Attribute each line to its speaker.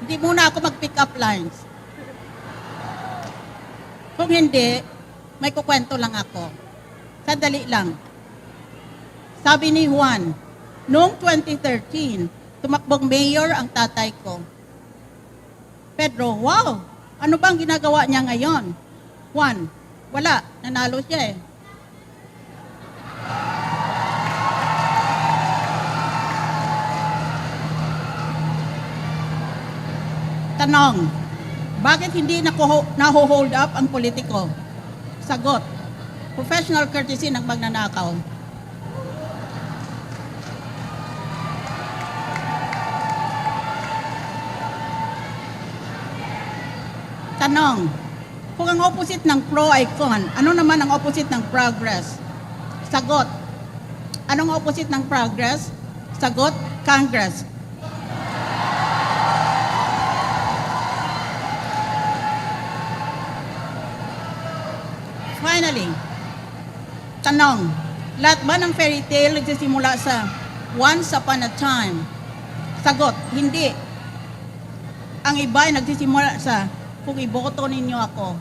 Speaker 1: Hindi muna ako mag-pick up lines. Kung hindi, may kukwento lang ako. Sandali lang. Sabi ni Juan, noong 2013, tumakbong mayor ang tatay ko. Pedro, wow! Ano bang ginagawa niya ngayon? Juan, wala. Nanalo siya eh. Tanong, bakit hindi naho-hold up ang politiko? Sagot, professional courtesy ng magnanakaw. Tanong, kung ang opposite ng pro ay con, ano naman ang opposite ng progress? Sagot, anong opposite ng progress? Sagot, Congress. Finally, tanong, lahat ba ng fairy tale nagsisimula sa once upon a time? Sagot, hindi. Ang iba ay nagsisimula sa kung iboto ninyo ako.